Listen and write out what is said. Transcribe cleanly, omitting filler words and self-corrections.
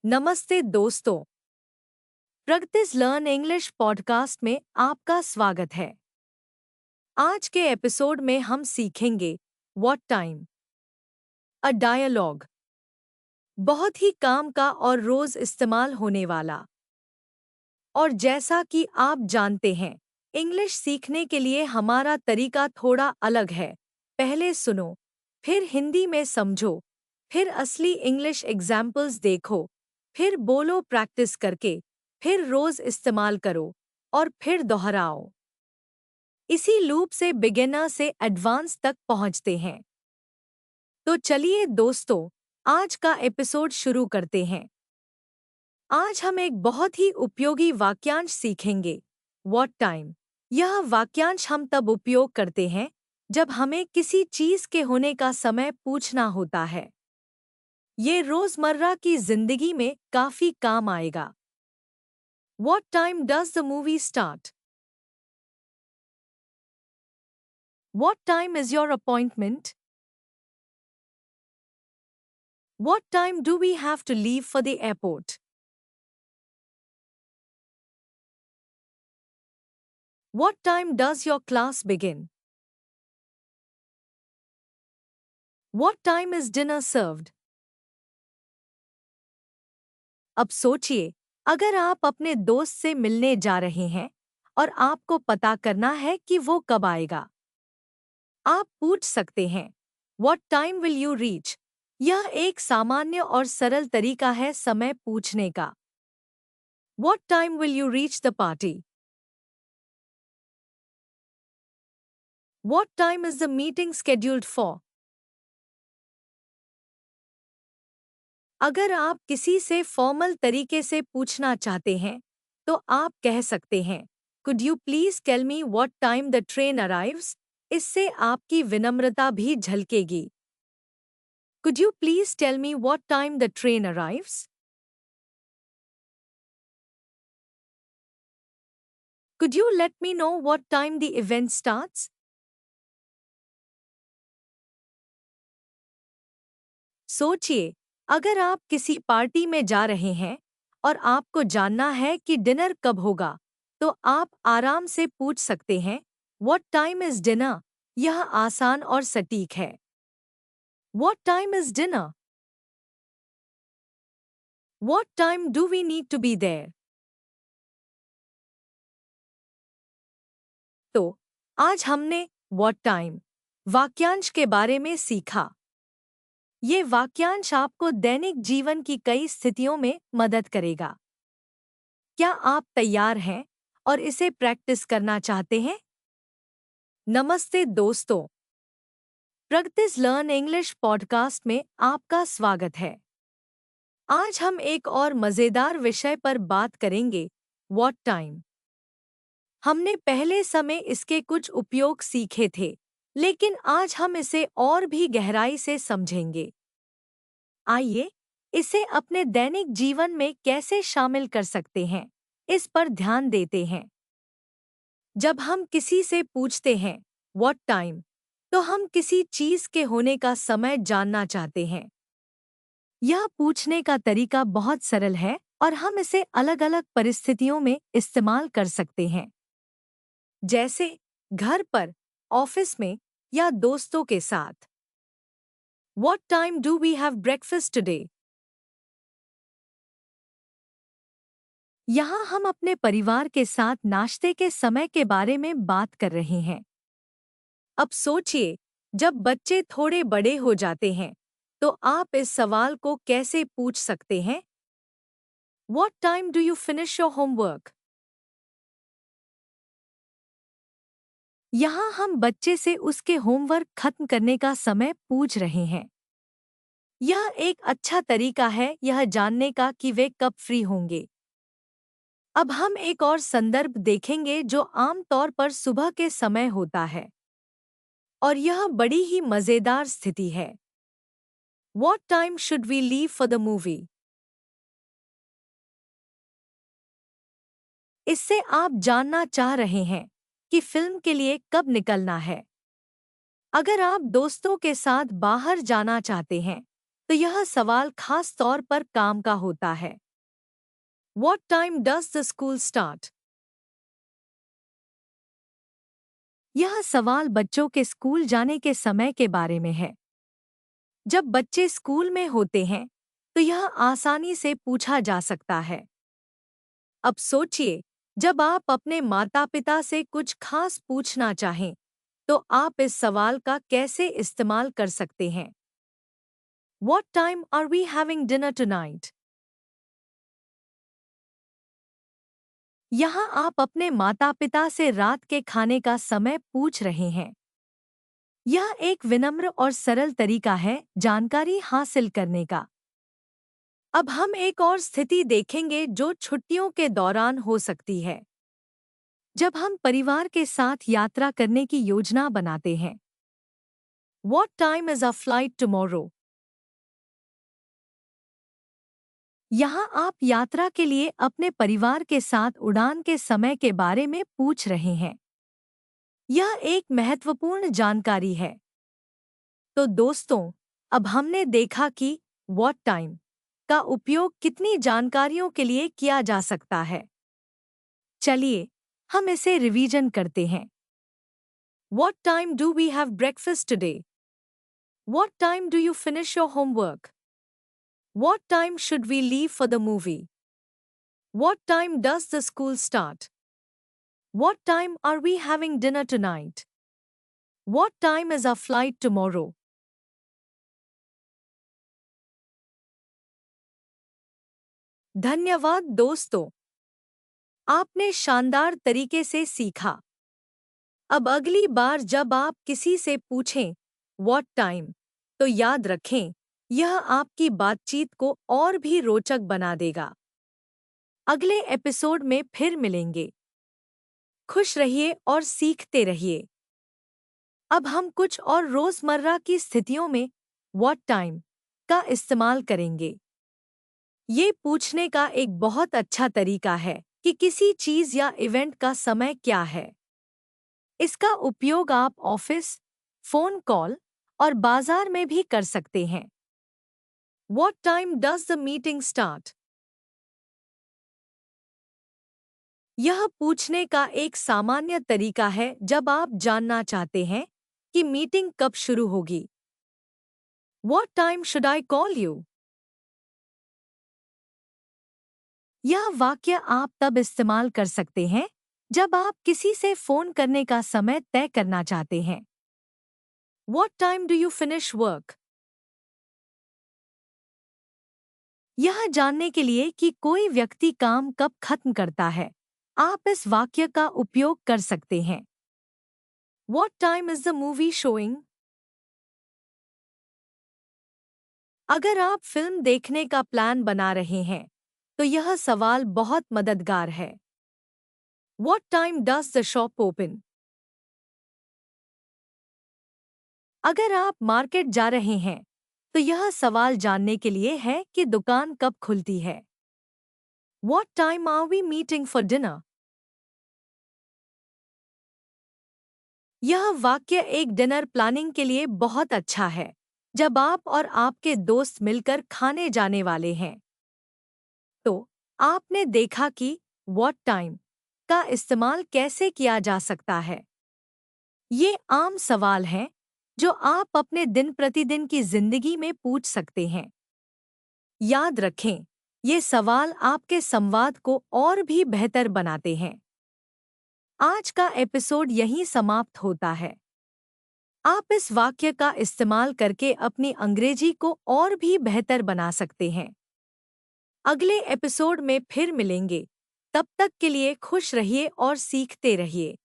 नमस्ते दोस्तों, practice learn English podcast में आपका स्वागत है। आज के एपिसोड में हम सीखेंगे व्हाट टाइम, अ डायलॉग। बहुत ही काम का और रोज इस्तेमाल होने वाला। और जैसा कि आप जानते हैं, इंग्लिश सीखने के लिए हमारा तरीका थोड़ा अलग है। पहले सुनो, फिर हिंदी में समझो, फिर असली इंग्लिश एग्जाम्पल्स देखो, फिर बोलो प्रैक्टिस करके, फिर रोज इस्तेमाल करो और फिर दोहराओ। इसी लूप से बिगिनर से एडवांस तक पहुंचते हैं। तो चलिए दोस्तों, आज का एपिसोड शुरू करते हैं। आज हम एक बहुत ही उपयोगी वाक्यांश सीखेंगे, व्हाट टाइम। यह वाक्यांश हम तब उपयोग करते हैं जब हमें किसी चीज के होने का समय पूछना होता है। ये रोजमर्रा की जिंदगी में काफी काम आएगा। What time does the movie start? What time is your appointment? What time do we have to leave for the airport? What time does your class begin? What time is dinner served? अब सोचिए, अगर आप अपने दोस्त से मिलने जा रहे हैं और आपको पता करना है कि वो कब आएगा। आप पूछ सकते हैं, What time will you reach? यह एक सामान्य और सरल तरीका है समय पूछने का। What time will you reach the party? What time is the meeting scheduled for? अगर आप किसी से फॉर्मल तरीके से पूछना चाहते हैं, तो आप कह सकते हैं, Could you please tell me what time the train arrives? इससे आपकी विनम्रता भी झलकेगी। Could you please tell me what time the train arrives? Could you let me know what time the event starts? सोचिए, अगर आप किसी पार्टी में जा रहे हैं और आपको जानना है कि डिनर कब होगा, तो आप आराम से पूछ सकते हैं, What time is dinner? यह आसान और सटीक है। What time is dinner? What time do we need to be there? तो आज हमने What time वाक्यांश के बारे में सीखा। ये वाक्यांश आपको दैनिक जीवन की कई स्थितियों में मदद करेगा। क्या आप तैयार हैं और इसे प्रैक्टिस करना चाहते हैं? नमस्ते दोस्तों, प्रैक्टिस लर्न इंग्लिश पॉडकास्ट में आपका स्वागत है। आज हम एक और मजेदार विषय पर बात करेंगे, व्हाट टाइम। हमने पहले समय इसके कुछ उपयोग सीखे थे, लेकिन आज हम इसे और भी गहराई से समझेंगे। आइए, इसे अपने दैनिक जीवन में कैसे शामिल कर सकते हैं, इस पर ध्यान देते हैं। जब हम किसी से पूछते हैं, व्हाट टाइम, तो हम किसी चीज के होने का समय जानना चाहते हैं। यह पूछने का तरीका बहुत सरल है और हम इसे अलग-अलग परिस्थितियों में इस्तेमाल कर सकते हैं। जैसे घर पर, ऑफिस में या दोस्तों के साथ। What time do we have breakfast today? यहाँ हम अपने परिवार के साथ नाश्ते के समय के बारे में बात कर रहे हैं। अब सोचिए, जब बच्चे थोड़े बड़े हो जाते हैं, तो आप इस सवाल को कैसे पूछ सकते हैं? What time do you finish your homework? यहाँ हम बच्चे से उसके होमवर्क खत्म करने का समय पूछ रहे हैं। यह एक अच्छा तरीका है यह जानने का कि वे कब फ्री होंगे। अब हम एक और संदर्भ देखेंगे जो आम तौर पर सुबह के समय होता है, और यह बड़ी ही मजेदार स्थिति है। What time should we leave for the movie? इससे आप जानना चाह रहे हैं कि फिल्म के लिए कब निकलना है। अगर आप दोस्तों के साथ बाहर जाना चाहते हैं, तो यह सवाल खास तौर पर काम का होता है। What time does the school start? यह सवाल बच्चों के स्कूल जाने के समय के बारे में है। जब बच्चे स्कूल में होते हैं, तो यह आसानी से पूछा जा सकता है। अब सोचिए, जब आप अपने माता-पिता से कुछ खास पूछना चाहें, तो आप इस सवाल का कैसे इस्तेमाल कर सकते हैं? What time are we having dinner tonight? यहाँ आप अपने माता-पिता से रात के खाने का समय पूछ रहे हैं। यह एक विनम्र और सरल तरीका है जानकारी हासिल करने का। अब हम एक और स्थिति देखेंगे जो छुट्टियों के दौरान हो सकती है। जब हम परिवार के साथ यात्रा करने की योजना बनाते हैं। What time is our flight tomorrow? यहाँ आप यात्रा के लिए अपने परिवार के साथ उड़ान के समय के बारे में पूछ रहे हैं। यह एक महत्वपूर्ण जानकारी है। तो दोस्तों, अब हमने देखा कि What time का उपयोग कितनी जानकारियों के लिए किया जा सकता है। चलिए, हम इसे रिवीजन करते हैं। What time do we have breakfast today? What time do you finish your homework? What time should we leave for the movie? What time does the school start? What time are we having dinner tonight? What time is our flight tomorrow? धन्यवाद दोस्तों, आपने शानदार तरीके से सीखा। अब अगली बार जब आप किसी से पूछें What time, तो याद रखें, यह आपकी बातचीत को और भी रोचक बना देगा। अगले एपिसोड में फिर मिलेंगे। खुश रहिए और सीखते रहिए। अब हम कुछ और रोजमर्रा की स्थितियों में What time का इस्तेमाल करेंगे। ये पूछने का एक बहुत अच्छा तरीका है कि किसी चीज या इवेंट का समय क्या है। इसका उपयोग आप ऑफिस, फोन कॉल और बाजार में भी कर सकते हैं। What time does the meeting start? यह पूछने का एक सामान्य तरीका है जब आप जानना चाहते हैं कि मीटिंग कब शुरू होगी। What time should I call you? यह वाक्य आप तब इस्तेमाल कर सकते हैं जब आप किसी से फोन करने का समय तय करना चाहते हैं। What time do you finish work? यह जानने के लिए कि कोई व्यक्ति काम कब खत्म करता है, आप इस वाक्य का उपयोग कर सकते हैं। What time is the movie showing? अगर आप फिल्म देखने का प्लान बना रहे हैं, तो यह सवाल बहुत मददगार है। What time does the shop open? अगर आप मार्केट जा रहे हैं, तो यह सवाल जानने के लिए है कि दुकान कब खुलती है। What time are we meeting for dinner? यह वाक्य एक डिनर प्लानिंग के लिए बहुत अच्छा है, जब आप और आपके दोस्त मिलकर खाने जाने वाले हैं। तो आपने देखा कि What time का इस्तेमाल कैसे किया जा सकता है। ये आम सवाल हैं जो आप अपने दिन प्रतिदिन की जिंदगी में पूछ सकते हैं। याद रखें, ये सवाल आपके संवाद को और भी बेहतर बनाते हैं। आज का एपिसोड यहीं समाप्त होता है। आप इस वाक्य का इस्तेमाल करके अपनी अंग्रेजी को और भी बेहतर बना सकते हैं। अगले एपिसोड में फिर मिलेंगे। तब तक के लिए खुश रहिए और सीखते रहिए।